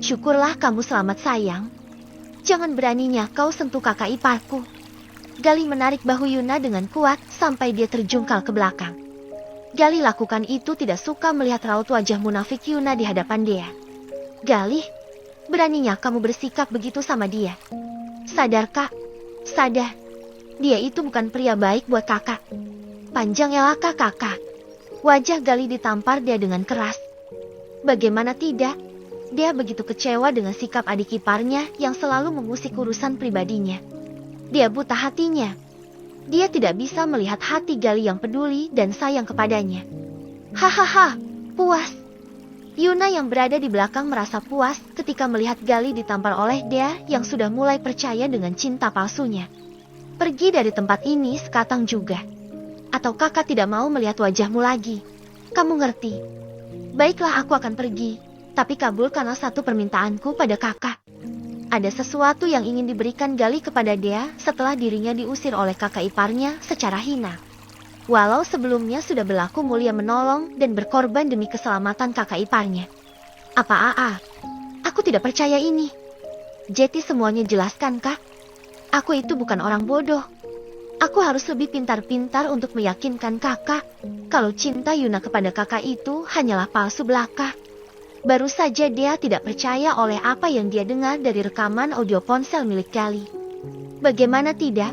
Syukurlah kamu selamat sayang. Jangan beraninya kau sentuh kakak iparku. Gali menarik bahu Yuna dengan kuat sampai dia terjungkal ke belakang. Gali lakukan itu tidak suka melihat raut wajah munafik Yuna di hadapan dia. Gali, beraninya kamu bersikap begitu sama dia. Sadar kak, sadar. Dia itu bukan pria baik buat kakak. Panjang ya kakak. Wajah Gali ditampar dia dengan keras. Bagaimana tidak? Dia begitu kecewa dengan sikap adik iparnya yang selalu mengusik urusan pribadinya. Dia buta hatinya. Dia tidak bisa melihat hati Gali yang peduli dan sayang kepadanya. Hahaha, puas. Yuna yang berada di belakang merasa puas ketika melihat Gali ditampar oleh dia yang sudah mulai percaya dengan cinta palsunya. Pergi dari tempat ini sekatang juga. Atau kakak tidak mau melihat wajahmu lagi. Kamu ngerti? Baiklah, aku akan pergi. Tapi kabulkanlah satu permintaanku pada kakak. Ada sesuatu yang ingin diberikan Gali kepada dia setelah dirinya diusir oleh kakak iparnya secara hina. Walau sebelumnya sudah berlaku mulia menolong dan berkorban demi keselamatan kakak iparnya. Apa? Aku tidak percaya ini. Jeti semuanya jelaskan kak. Aku itu bukan orang bodoh. Aku harus lebih pintar-pintar untuk meyakinkan kakak kalau cinta Yuna kepada kakak itu hanyalah palsu belaka. Baru saja dia tidak percaya oleh apa yang dia dengar dari rekaman audio ponsel milik Gali. Bagaimana tidak?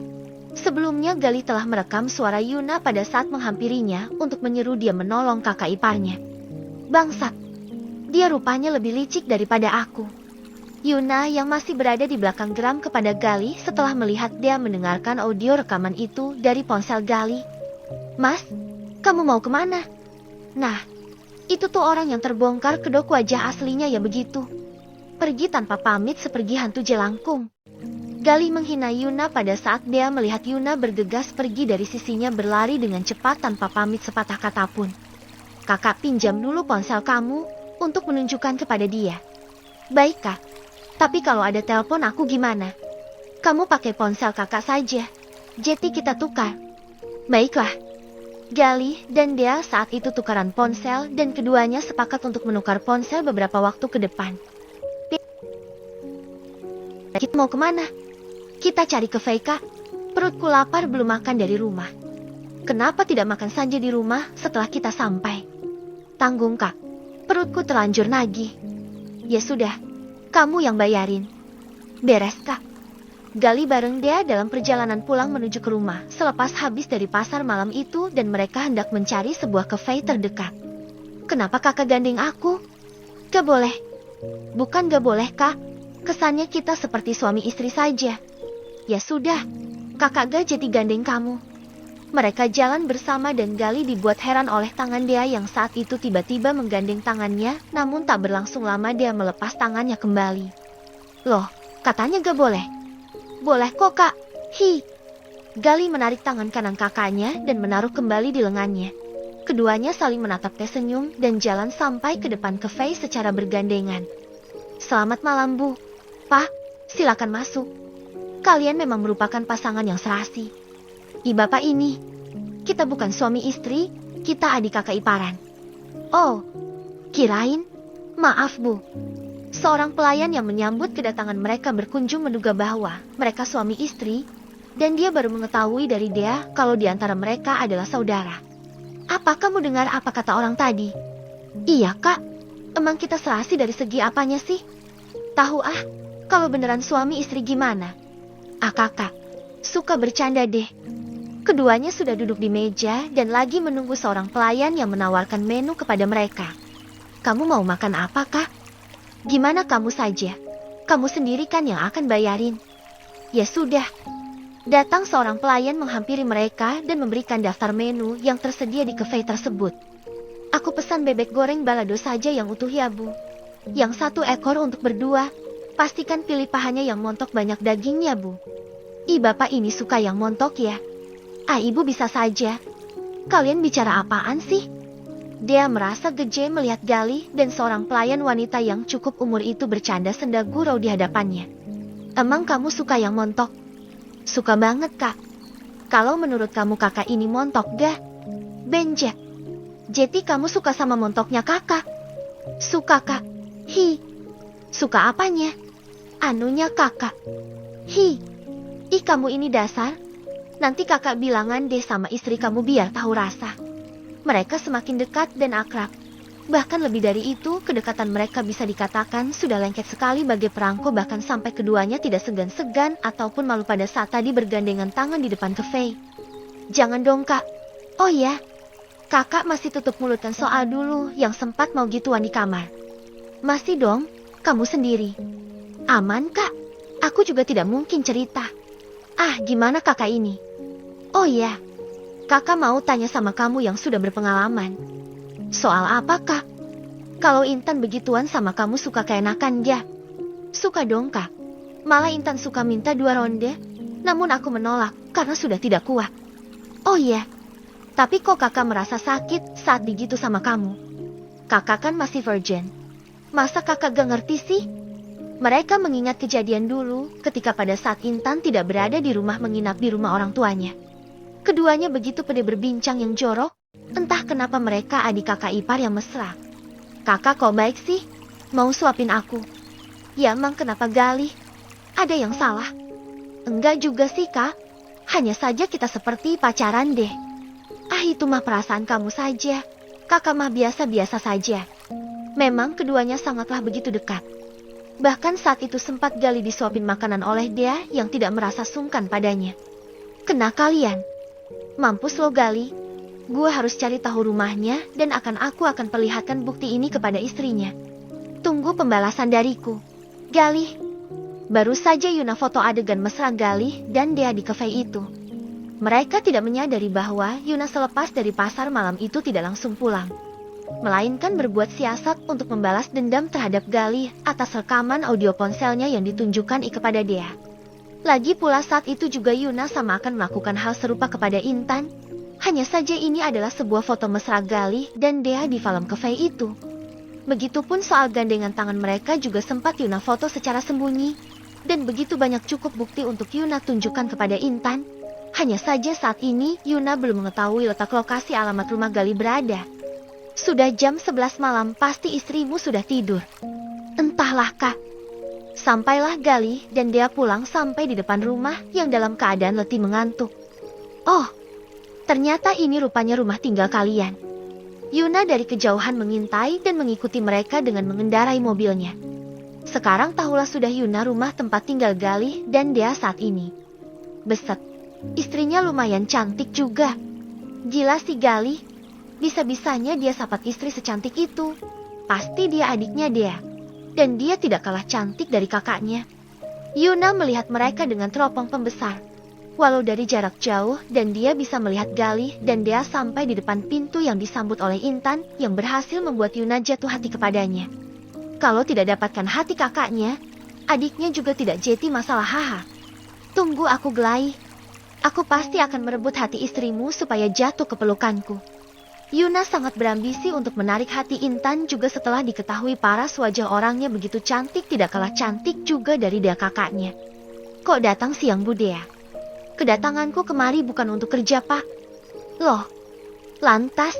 Sebelumnya Gali telah merekam suara Yuna pada saat menghampirinya untuk menyeru dia menolong kakak iparnya. Bangsat, dia rupanya lebih licik daripada aku. Yuna yang masih berada di belakang geram kepada Gali setelah melihat dia mendengarkan audio rekaman itu dari ponsel Gali. Mas, kamu mau kemana? Nah, itu tuh orang yang terbongkar kedok wajah aslinya ya begitu. Pergi tanpa pamit seperti hantu jelangkung. Gali menghina Yuna pada saat dia melihat Yuna bergegas pergi dari sisinya berlari dengan cepat tanpa pamit sepatah kata pun. Kakak pinjam dulu ponsel kamu untuk menunjukkan kepada dia. Baik kak, tapi kalau ada telepon aku gimana? Kamu pakai ponsel kakak saja. Jeti kita tukar. Baiklah. Gali dan dia saat itu tukaran ponsel dan keduanya sepakat untuk menukar ponsel beberapa waktu ke depan. Kita mau kemana? Kita cari ke Veika. Perutku lapar belum makan dari rumah. Kenapa tidak makan saja di rumah setelah kita sampai? Tanggung kak, perutku terlanjur nagih. Ya sudah, kamu yang bayarin. Beres kak. Gali bareng dia dalam perjalanan pulang menuju ke rumah selepas habis dari pasar malam itu dan mereka hendak mencari sebuah cafe terdekat. Kenapa kakak gandeng aku? Gak boleh. Bukan gak boleh kak. Kesannya kita seperti suami istri saja. Ya sudah, kakak gak jadi gandeng kamu. Mereka jalan bersama dan Gali dibuat heran oleh tangan dia yang saat itu tiba-tiba menggandeng tangannya, namun tak berlangsung lama dia melepas tangannya kembali. Loh, katanya gak boleh. Boleh kok kak. Hi. Gali menarik tangan kanan kakaknya dan menaruh kembali di lengannya. Keduanya saling menatap tersenyum dan jalan sampai ke depan cafe secara bergandengan. Selamat malam bu. Pak, silakan masuk. Kalian memang merupakan pasangan yang serasi. Bapak ini, kita bukan suami istri, kita adik kakak iparan. Oh, kirain. Maaf bu. Seorang pelayan yang menyambut kedatangan mereka berkunjung menduga bahwa mereka suami istri, dan dia baru mengetahui dari dia kalau di antara mereka adalah saudara. Apa kamu dengar apa kata orang tadi? Iya kak, emang kita serasi dari segi apanya sih? Tahu kalau beneran suami istri gimana? Kakak, suka bercanda deh. Keduanya sudah duduk di meja dan lagi menunggu seorang pelayan yang menawarkan menu kepada mereka. Kamu mau makan apa kak? Gimana kamu saja? Kamu sendiri kan yang akan bayarin. Ya sudah. Datang seorang pelayan menghampiri mereka dan memberikan daftar menu yang tersedia di cafe tersebut. Aku pesan bebek goreng balado saja yang utuh ya bu. Yang 1 ekor untuk berdua. Pastikan pilih pahanya yang montok banyak dagingnya bu. Bapak ini suka yang montok ya. Ibu bisa saja. Kalian bicara apaan sih? Dia merasa geje melihat Gali dan seorang pelayan wanita yang cukup umur itu bercanda senda gurau di hadapannya. Emang kamu suka yang montok? Suka banget kak. Kalau menurut kamu kakak ini montok gak? Benjek. Jeti kamu suka sama montoknya kakak? Suka kak. Hi. Suka apanya? Anunya kakak. Hi, ih kamu ini dasar. Nanti kakak bilangan deh sama istri kamu biar tahu rasa. Mereka semakin dekat dan akrab. Bahkan lebih dari itu, kedekatan mereka bisa dikatakan sudah lengket sekali bagai perangko, bahkan sampai keduanya tidak segan-segan ataupun malu pada saat tadi bergandengan tangan di depan cafe. Jangan dong kak. Oh ya, kakak masih tutup mulutkan soal dulu yang sempat mau gituan di kamar. Masih dong, kamu sendiri. Aman kak, aku juga tidak mungkin cerita. Ah gimana kakak ini? Oh ya, kakak mau tanya sama kamu yang sudah berpengalaman. Soal apa kak? Kalau Intan begituan sama kamu suka keenakan ya? Suka dong kak. Malah Intan suka minta 2 ronde. Namun aku menolak karena sudah tidak kuat. Oh iya, tapi kok kakak merasa sakit saat begitu sama kamu? Kakak kan masih virgin. Masa kakak gak ngerti sih? Mereka mengingat kejadian dulu ketika pada saat Intan tidak berada di rumah menginap di rumah orang tuanya. Keduanya begitu pede berbincang yang jorok. Entah kenapa mereka adik kakak ipar yang mesra. Kakak kok baik sih? Mau suapin aku? Ya emang kenapa Galih? Ada yang salah? Enggak juga sih kak. Hanya saja kita seperti pacaran deh. Ah itu mah perasaan kamu saja. Kakak mah biasa-biasa saja. Memang keduanya sangatlah begitu dekat. Bahkan saat itu sempat Galih disuapin makanan oleh dia yang tidak merasa sungkan padanya. Kena kalian. Mampus lo Galih. Gue harus cari tahu rumahnya dan aku akan perlihatkan bukti ini kepada istrinya. Tunggu pembalasan dariku. Galih. Baru saja Yuna foto adegan mesra Galih dan Dea di cafe itu. Mereka tidak menyadari bahwa Yuna selepas dari pasar malam itu tidak langsung pulang. Melainkan berbuat siasat untuk membalas dendam terhadap Galih atas rekaman audio ponselnya yang ditunjukkan kepada Dea. Lagi pula saat itu juga Yuna sama akan melakukan hal serupa kepada Intan. Hanya saja ini adalah sebuah foto mesra Galih dan Dea di film cafe itu. Begitupun soal gandengan tangan mereka juga sempat Yuna foto secara sembunyi. Dan begitu banyak cukup bukti untuk Yuna tunjukkan kepada Intan. Hanya saja saat ini Yuna belum mengetahui letak lokasi alamat rumah Galih berada. Sudah jam 11 malam, pasti istrimu sudah tidur. Entahlah kak. Sampailah Galih dan Dea pulang sampai di depan rumah yang dalam keadaan letih mengantuk. Oh, ternyata ini rupanya rumah tinggal kalian. Yuna dari kejauhan mengintai dan mengikuti mereka dengan mengendarai mobilnya. Sekarang tahulah sudah Yuna rumah tempat tinggal Galih dan Dea saat ini. Beset, istrinya lumayan cantik juga. Gila si Galih, bisa-bisanya dia sapat istri secantik itu. Pasti dia adiknya Dea. Dan dia tidak kalah cantik dari kakaknya. Yuna melihat mereka dengan teropong pembesar. Walau dari jarak jauh dan dia bisa melihat Galih dan Dea sampai di depan pintu yang disambut oleh Intan yang berhasil membuat Yuna jatuh hati kepadanya. Kalau tidak dapatkan hati kakaknya, adiknya juga tidak jeti masalah haha. Tunggu aku Galih. Aku pasti akan merebut hati istrimu supaya jatuh ke pelukanku. Yuna sangat berambisi untuk menarik hati Intan juga setelah diketahui paras wajah orangnya begitu cantik tidak kalah cantik juga dari Dea kakaknya. Kok datang siang Bu Dea? Kedatanganku kemari bukan untuk kerja, Pak. Loh, lantas?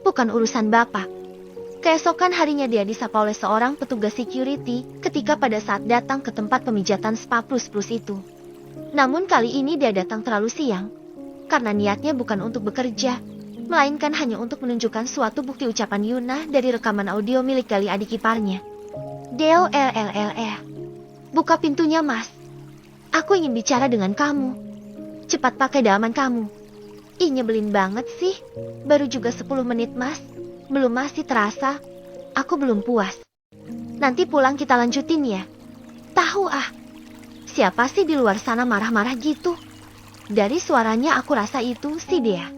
Bukan urusan Bapak. Keesokan harinya dia disapa oleh seorang petugas security ketika pada saat datang ke tempat pemijatan spa plus-plus itu. Namun kali ini dia datang terlalu siang. Karena niatnya bukan untuk bekerja, melainkan hanya untuk menunjukkan suatu bukti ucapan Yuna dari rekaman audio milik Galih adik iparnya. Deo LLLE. Buka pintunya, Mas. Aku ingin bicara dengan kamu. Cepat pakai dalaman kamu. Ih nyebelin banget sih. Baru juga 10 menit mas. Belum masih terasa. Aku belum puas. Nanti pulang kita lanjutin ya. Tahu ah. Siapa sih di luar sana marah-marah gitu? Dari suaranya aku rasa itu si Dea.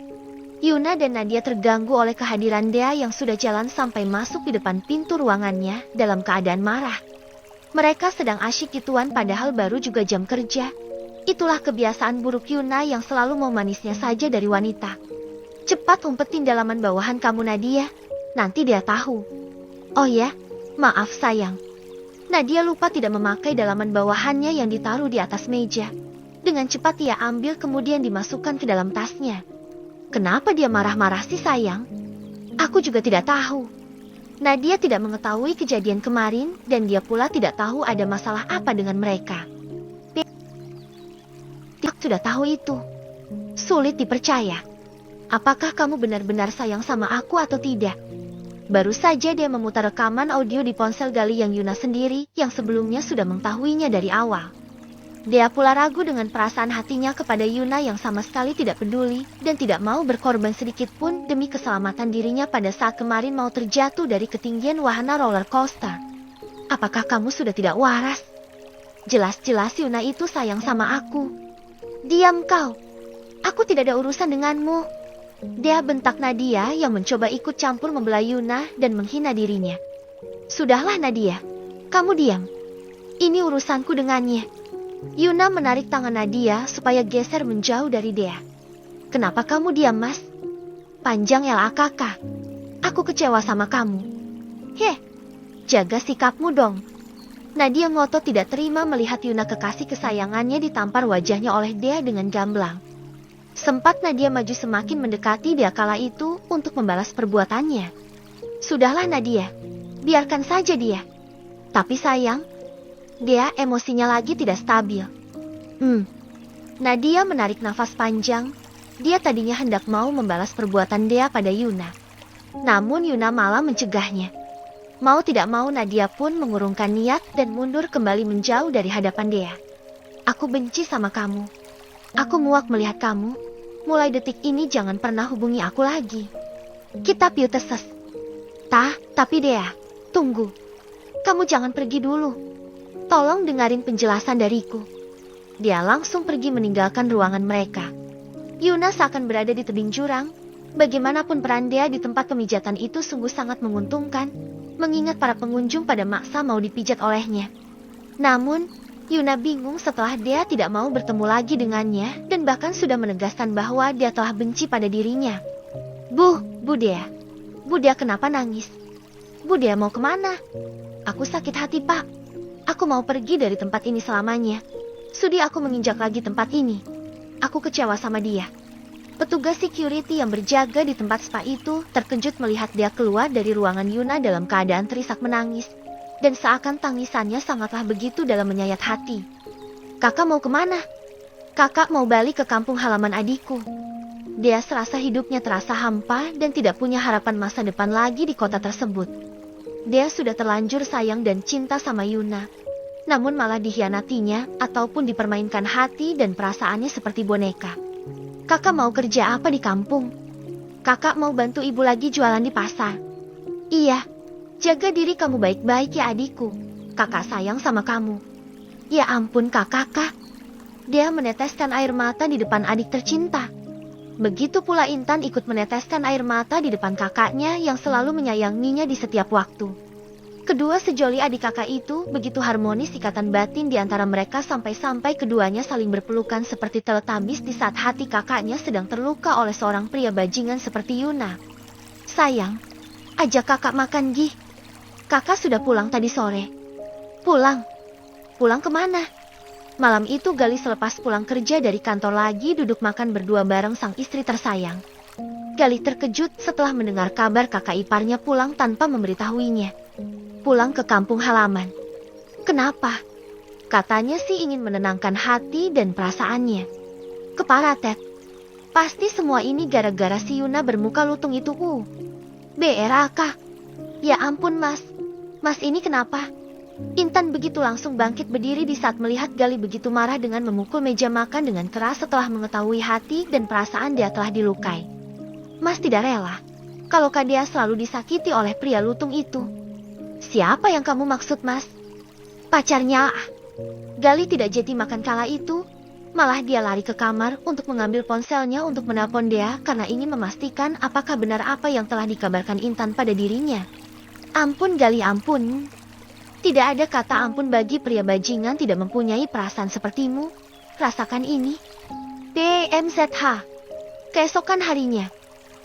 Yuna dan Nadia terganggu oleh kehadiran Dea yang sudah jalan sampai masuk di depan pintu ruangannya dalam keadaan marah. Mereka sedang asyik gituan padahal baru juga jam kerja. Itulah kebiasaan buruk Yuna yang selalu mau manisnya saja dari wanita. Cepat umpetin dalaman bawahan kamu Nadia. Nanti dia tahu. Oh ya, maaf sayang. Nadia lupa tidak memakai dalaman bawahannya yang ditaruh di atas meja. Dengan cepat ia ambil kemudian dimasukkan ke dalam tasnya. Kenapa dia marah-marah sih sayang? Aku juga tidak tahu. Nadia tidak mengetahui kejadian kemarin dan dia pula tidak tahu ada masalah apa dengan mereka. Dia sudah tahu itu. Sulit dipercaya. Apakah kamu benar-benar sayang sama aku atau tidak? Baru saja dia memutar rekaman audio di ponsel Gali yang Yuna sendiri yang sebelumnya sudah mengetahuinya dari awal. Dia pula ragu dengan perasaan hatinya kepada Yuna yang sama sekali tidak peduli dan tidak mau berkorban sedikit pun demi keselamatan dirinya pada saat kemarin mau terjatuh dari ketinggian wahana roller coaster. Apakah kamu sudah tidak waras? Jelas-jelas Yuna itu sayang sama aku. Diam kau. Aku tidak ada urusan denganmu. Dia bentak Nadia yang mencoba ikut campur membela Yuna dan menghina dirinya. Sudahlah Nadia, kamu diam. Ini urusanku dengannya. Yuna menarik tangan Nadia supaya geser menjauh dari dia. Kenapa kamu diam, Mas? Panjang ya kakak. Aku kecewa sama kamu. Heh, jaga sikapmu dong. Nadia ngotot tidak terima melihat Yuna kekasih kesayangannya ditampar wajahnya oleh dia dengan gamblang. Sempat Nadia maju semakin mendekati dia kala itu untuk membalas perbuatannya. Sudahlah Nadia, biarkan saja dia. Tapi sayang, dia emosinya lagi tidak stabil. Nadia menarik nafas panjang. Dia tadinya hendak mau membalas perbuatan dia pada Yuna. Namun Yuna malah mencegahnya. Mau tidak mau Nadia pun mengurungkan niat dan mundur kembali menjauh dari hadapan dia. Aku benci sama kamu. Aku muak melihat kamu. Mulai detik ini jangan pernah hubungi aku lagi. Kita piuteses. Tapi dia, tunggu. Kamu jangan pergi dulu. Tolong dengarin penjelasan dariku. Dia langsung pergi meninggalkan ruangan mereka. Yuna seakan berada di tebing jurang. Bagaimanapun peran dia di tempat pemijatan itu sungguh sangat menguntungkan, mengingat para pengunjung pada maksa mau dipijat olehnya. Namun, Yuna bingung setelah dia tidak mau bertemu lagi dengannya dan bahkan sudah menegaskan bahwa dia telah benci pada dirinya. Bu Dia kenapa nangis? Bu Dia mau kemana? Aku sakit hati pak. Aku mau pergi dari tempat ini selamanya. Sudi aku menginjak lagi tempat ini. Aku kecewa sama dia. Petugas security yang berjaga di tempat spa itu terkejut melihat dia keluar dari ruangan Yuna dalam keadaan terisak menangis. Dan seakan tangisannya sangatlah begitu dalam menyayat hati. Kakak mau kemana? Kakak mau balik ke kampung halaman adikku. Dia serasa hidupnya terasa hampa dan tidak punya harapan masa depan lagi di kota tersebut. Dia sudah terlanjur sayang dan cinta sama Yuna. Namun malah dikhianatinya ataupun dipermainkan hati dan perasaannya seperti boneka. Kakak mau kerja apa di kampung? Kakak mau bantu ibu lagi jualan di pasar. Iya. Jaga diri kamu baik-baik ya adikku. Kakak sayang sama kamu. Ya ampun kakak. Dia meneteskan air mata di depan adik tercinta. Begitu pula Intan ikut meneteskan air mata di depan kakaknya yang selalu menyayanginya di setiap waktu. Kedua sejoli adik kakak itu begitu harmonis ikatan batin di antara mereka sampai-sampai keduanya saling berpelukan seperti teletabis di saat hati kakaknya sedang terluka oleh seorang pria bajingan seperti Yuna. Sayang, ajak kakak makan Gi. Kakak sudah pulang tadi sore. Pulang? Pulang kemana? Malam itu Gali selepas pulang kerja dari kantor lagi duduk makan berdua bareng sang istri tersayang. Gali terkejut setelah mendengar kabar kakak iparnya pulang tanpa memberitahuinya. Pulang ke kampung halaman. Kenapa? Katanya sih ingin menenangkan hati dan perasaannya. Keparatet. Pasti semua ini gara-gara si Yuna bermuka lutung itu. BRAK. Ya ampun mas. Mas ini kenapa? Intan begitu langsung bangkit berdiri di saat melihat Gali begitu marah dengan memukul meja makan dengan keras setelah mengetahui hati dan perasaan dia telah dilukai. Mas tidak rela kalau Kak Dia selalu disakiti oleh pria lutung itu. Siapa yang kamu maksud mas? Pacarnya. Gali tidak jadi makan kala itu. Malah dia lari ke kamar untuk mengambil ponselnya untuk menelpon dia karena ingin memastikan apakah benar apa yang telah dikabarkan Intan pada dirinya. Ampun Gali ampun. Tidak ada kata ampun bagi pria bajingan tidak mempunyai perasaan sepertimu. Rasakan ini. PMZH. Keesokan harinya,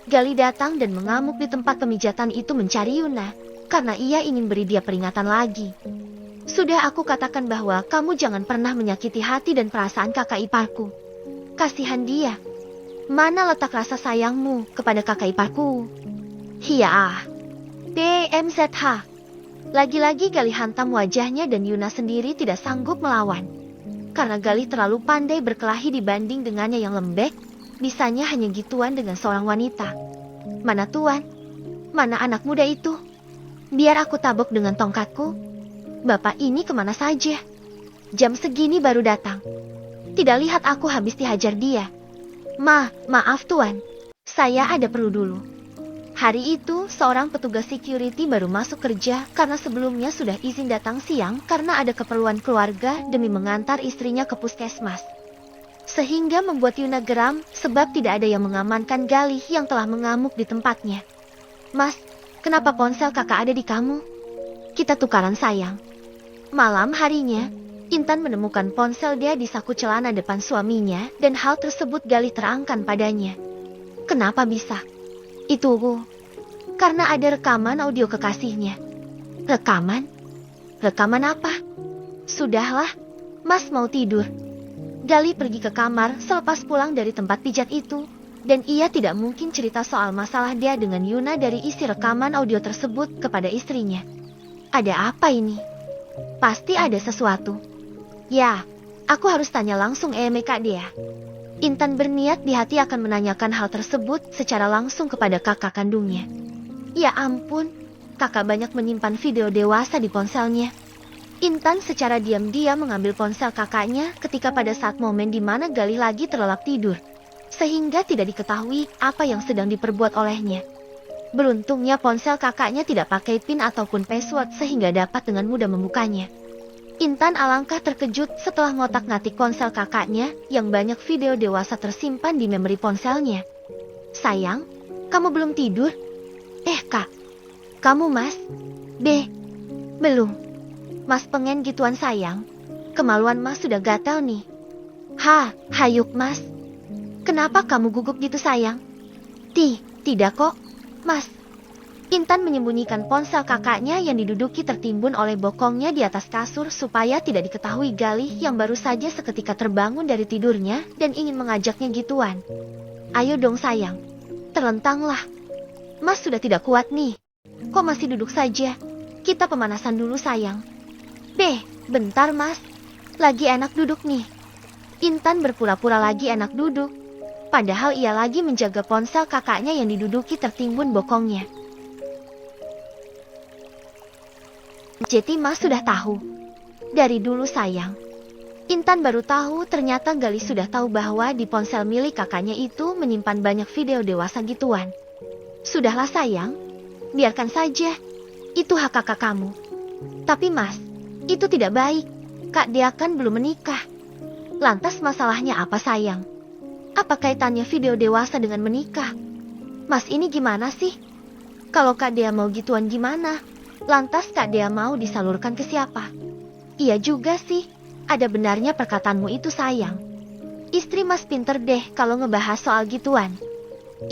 Gali datang dan mengamuk di tempat pemijatan itu mencari Yuna, karena ia ingin beri dia peringatan lagi. Sudah aku katakan bahwa kamu jangan pernah menyakiti hati dan perasaan kakak iparku. Kasihan dia. Mana letak rasa sayangmu kepada kakak iparku? Hiya. BMZH. Lagi-lagi Galih hantam wajahnya dan Yuna sendiri tidak sanggup melawan. Karena Galih terlalu pandai berkelahi dibanding dengannya yang lembek, bisanya hanya gituan dengan seorang wanita. Mana tuan? Mana anak muda itu? Biar aku tabok dengan tongkatku. Bapak ini kemana saja? Jam segini baru datang. Tidak lihat aku habis dihajar dia. Maaf tuan. Saya ada perlu dulu. Hari itu, seorang petugas security baru masuk kerja karena sebelumnya sudah izin datang siang karena ada keperluan keluarga demi mengantar istrinya ke puskesmas. Sehingga membuat Yuna geram sebab tidak ada yang mengamankan Galih yang telah mengamuk di tempatnya. Mas, kenapa ponsel kakak ada di kamu? Kita tukaran sayang. Malam harinya, Intan menemukan ponsel dia di saku celana depan suaminya dan hal tersebut Galih terangkan padanya. Kenapa bisa? Itu karena ada rekaman audio kekasihnya. Rekaman? Rekaman apa? Sudahlah, Mas mau tidur. Galih pergi ke kamar selepas pulang dari tempat pijat itu, dan ia tidak mungkin cerita soal masalah dia dengan Yuna dari isi rekaman audio tersebut kepada istrinya. Ada apa ini? Pasti ada sesuatu. Ya, aku harus tanya langsung Kak dia. Intan berniat di hati akan menanyakan hal tersebut secara langsung kepada kakak kandungnya. Ya ampun, kakak banyak menyimpan video dewasa di ponselnya. Intan secara diam-diam mengambil ponsel kakaknya ketika pada saat momen di mana Galih lagi terlelap tidur. Sehingga tidak diketahui apa yang sedang diperbuat olehnya. Beruntungnya ponsel kakaknya tidak pakai PIN ataupun password sehingga dapat dengan mudah membukanya. Intan alangkah terkejut setelah ngotak-ngatik ponsel kakaknya yang banyak video dewasa tersimpan di memori ponselnya. Sayang, kamu belum tidur? Kak, kamu Mas? Belum. Mas pengen gituan sayang. Kemaluan Mas sudah gatal nih. Hayuk Mas. Kenapa kamu gugup gitu sayang? Tidak kok, Mas. Intan menyembunyikan ponsel kakaknya yang diduduki tertimbun oleh bokongnya di atas kasur supaya tidak diketahui Galih yang baru saja seketika terbangun dari tidurnya dan ingin mengajaknya gituan. Ayo dong sayang, terlentanglah. Mas sudah tidak kuat nih. Kok masih duduk saja? Kita pemanasan dulu sayang. Bentar Mas. Lagi enak duduk nih. Intan berpura-pura lagi enak duduk. Padahal ia lagi menjaga ponsel kakaknya yang diduduki tertimbun bokongnya. Jadi Mas sudah tahu. Dari dulu sayang. Intan baru tahu ternyata Galih sudah tahu bahwa di ponsel milik kakaknya itu menyimpan banyak video dewasa gituan. Sudahlah sayang, biarkan saja. Itu hak kakak kamu. Tapi Mas, itu tidak baik. Kak dia kan belum menikah. Lantas masalahnya apa sayang? Apa kaitannya video dewasa dengan menikah? Mas ini gimana sih? Kalau Kak dia mau gituan gimana? Lantas Kak Dea mau disalurkan ke siapa? Iya juga sih, ada benarnya perkataanmu itu sayang. Istri Mas pinter deh kalau ngebahas soal gituan.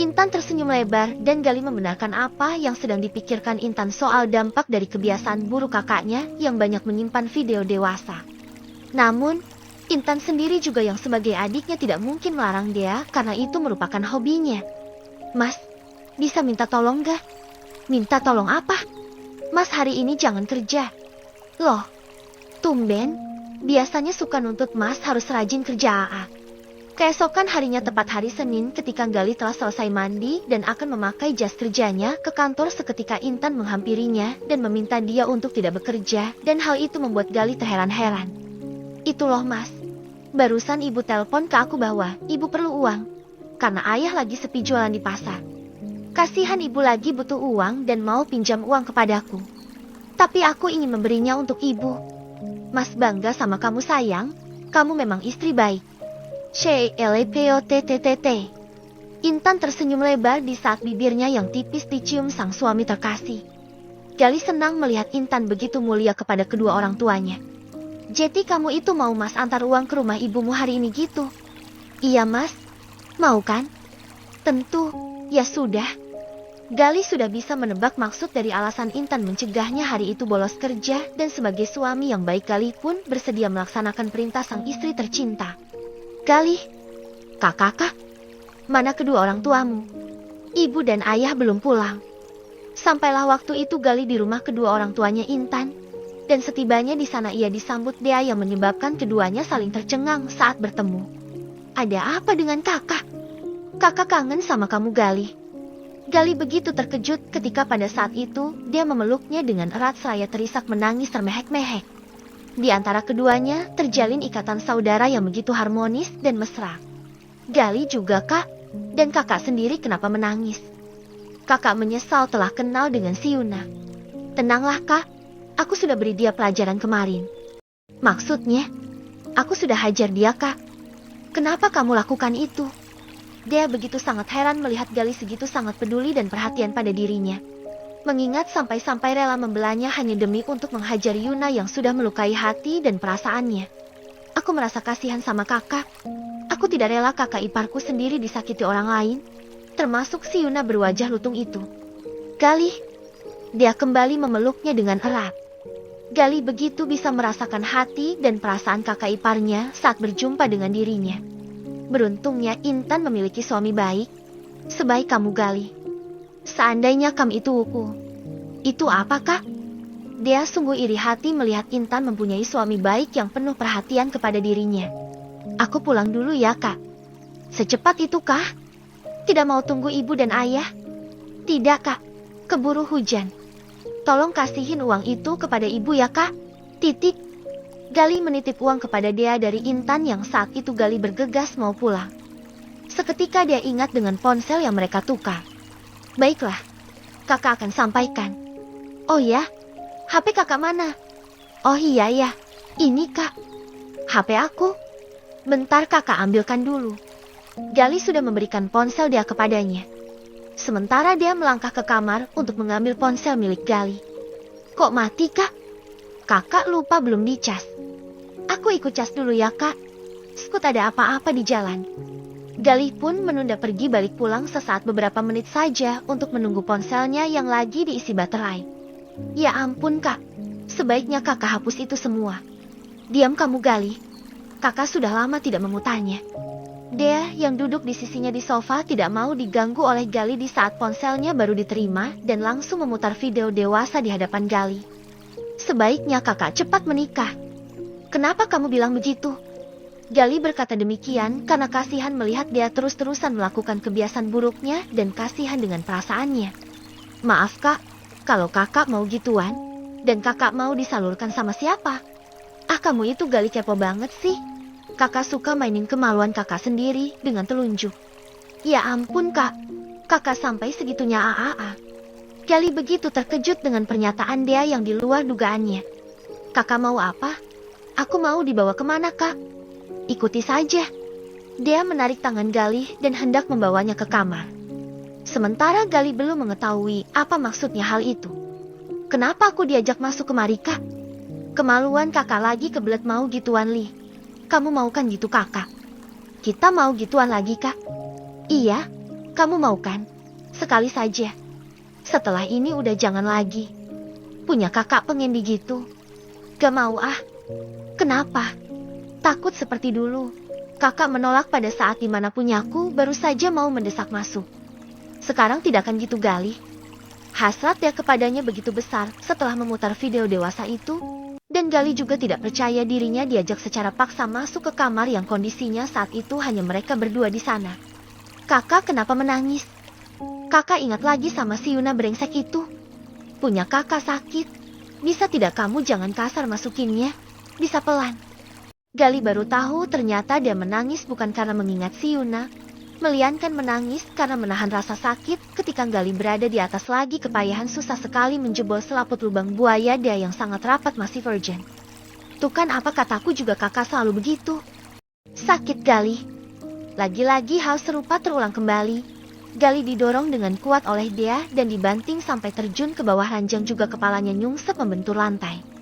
Intan tersenyum lebar dan Galih membenarkan apa yang sedang dipikirkan Intan soal dampak dari kebiasaan buruk kakaknya yang banyak menyimpan video dewasa. Namun, Intan sendiri juga yang sebagai adiknya tidak mungkin melarang dia karena itu merupakan hobinya. Mas, bisa minta tolong gak? Minta tolong apa? Mas hari ini jangan kerja. Loh, tumben, biasanya suka nuntut Mas harus rajin kerja. Keesokan harinya tepat hari Senin ketika Galih telah selesai mandi dan akan memakai jas kerjanya ke kantor seketika Intan menghampirinya dan meminta dia untuk tidak bekerja dan hal itu membuat Galih terheran-heran. Itu loh Mas, barusan ibu telepon ke aku bahwa ibu perlu uang karena ayah lagi sepi jualan di pasar. Kasihan ibu lagi butuh uang dan mau pinjam uang kepadaku. Tapi aku ingin memberinya untuk ibu. Mas bangga sama kamu sayang, kamu memang istri baik. CLPOTTT. Intan tersenyum lebar di saat bibirnya yang tipis dicium sang suami terkasih. Galih senang melihat Intan begitu mulia kepada kedua orang tuanya. Jadi kamu itu mau Mas antar uang ke rumah ibumu hari ini gitu? Iya Mas, mau kan? Tentu, ya sudah. Galih sudah bisa menebak maksud dari alasan Intan mencegahnya hari itu bolos kerja dan sebagai suami yang baik Galih pun bersedia melaksanakan perintah sang istri tercinta. Galih, kakak, mana kedua orang tuamu? Ibu dan ayah belum pulang. Sampailah waktu itu Gali di rumah kedua orang tuanya Intan. Dan setibanya di sana ia disambut Dea yang menyebabkan keduanya saling tercengang saat bertemu. Ada apa dengan kakak? Kakak kangen sama kamu Gali. Gali begitu terkejut ketika pada saat itu dia memeluknya dengan erat seraya terisak menangis termehek-mehek. Di antara keduanya terjalin ikatan saudara yang begitu harmonis dan mesra. Gali juga kak, dan kakak sendiri kenapa menangis? Kakak menyesal telah kenal dengan si Yuna. Tenanglah kak, aku sudah beri dia pelajaran kemarin. Maksudnya, aku sudah hajar dia kak. Kenapa kamu lakukan itu? Dia begitu sangat heran melihat Gali segitu sangat peduli dan perhatian pada dirinya. Mengingat sampai-sampai rela membelanya hanya demi untuk menghajar Yuna yang sudah melukai hati dan perasaannya. Aku merasa kasihan sama kakak. Aku tidak rela kakak iparku sendiri disakiti orang lain. Termasuk si Yuna berwajah lutung itu. Gali, dia kembali memeluknya dengan erat. Gali begitu bisa merasakan hati dan perasaan kakak iparnya saat berjumpa dengan dirinya. Beruntungnya Intan memiliki suami baik, sebaik kamu Gali. Seandainya kamu itu Wuku. Itu apa kak? Dia sungguh iri hati melihat Intan mempunyai suami baik yang penuh perhatian kepada dirinya. Aku pulang dulu ya kak. Secepat itu kah? Tidak mau tunggu ibu dan ayah? Tidak kak, keburu hujan. Tolong kasihin uang itu kepada ibu ya kak. Titik. Gali menitip uang kepada Dea dari Intan yang saat itu Gali bergegas mau pulang. Seketika dia ingat dengan ponsel yang mereka tukar. Baiklah, kakak akan sampaikan. Oh ya, HP kakak mana? Oh iya ya, ini kak. HP aku. Bentar kakak ambilkan dulu. Gali sudah memberikan ponsel dia kepadanya. Sementara dia melangkah ke kamar untuk mengambil ponsel milik Gali. Kok mati kak? Kakak lupa belum dicas. Aku ikut cas dulu ya kak. Sekut ada apa-apa di jalan. Gali pun menunda pergi balik pulang sesaat beberapa menit saja untuk menunggu ponselnya yang lagi diisi baterai. Ya ampun kak, sebaiknya kakak hapus itu semua. Diam kamu Gali. Kakak sudah lama tidak memutarnya. Dea yang duduk di sisinya di sofa tidak mau diganggu oleh Gali di saat ponselnya baru diterima dan langsung memutar video dewasa di hadapan Gali. Sebaiknya kakak cepat menikah. Kenapa kamu bilang begitu? Gali berkata demikian karena kasihan melihat dia terus-terusan melakukan kebiasaan buruknya dan kasihan dengan perasaannya. Maaf kak, kalau kakak mau gituan, dan kakak mau disalurkan sama siapa? Ah kamu itu Gali kepo banget sih. Kakak suka mainin kemaluan kakak sendiri dengan telunjuk. Ya ampun kak, kakak sampai segitunya aa. Gali begitu terkejut dengan pernyataan dia yang di luar dugaannya. Kakak mau apa? Aku mau dibawa kemana kak? Ikuti saja. Dia menarik tangan Gali dan hendak membawanya ke kamar. Sementara Gali belum mengetahui apa maksudnya hal itu. Kenapa aku diajak masuk kemari kak? Kemaluan kakak lagi kebelet mau gituan Li. Kamu mau kan gitu kakak? Kita mau gituan lagi kak? Iya, kamu mau kan? Sekali saja. Setelah ini udah jangan lagi. Punya kakak pengen digitu. Gak mau ah. Kenapa? Takut seperti dulu. Kakak menolak pada saat dimana punyaku baru saja mau mendesak masuk. Sekarang tidak akan gitu Gali. Hasrat dia kepadanya begitu besar setelah memutar video dewasa itu. Dan Gali juga tidak percaya dirinya diajak secara paksa masuk ke kamar yang kondisinya saat itu hanya mereka berdua di sana. Kakak kenapa menangis? Kakak ingat lagi sama si Yuna brengsek itu. Punya kakak sakit. Bisa tidak kamu jangan kasar masukinnya? Bisa pelan. Gali baru tahu ternyata dia menangis bukan karena mengingat si Yuna. Meliankan menangis karena menahan rasa sakit ketika Gali berada di atas lagi kepayahan susah sekali menjebol selaput lubang buaya dia yang sangat rapat masih virgin. Tuh kan apa kataku juga kakak selalu begitu. Sakit Gali. Lagi-lagi hal serupa terulang kembali. Gali didorong dengan kuat oleh dia dan dibanting sampai terjun ke bawah ranjang juga kepalanya nyungsep membentur lantai.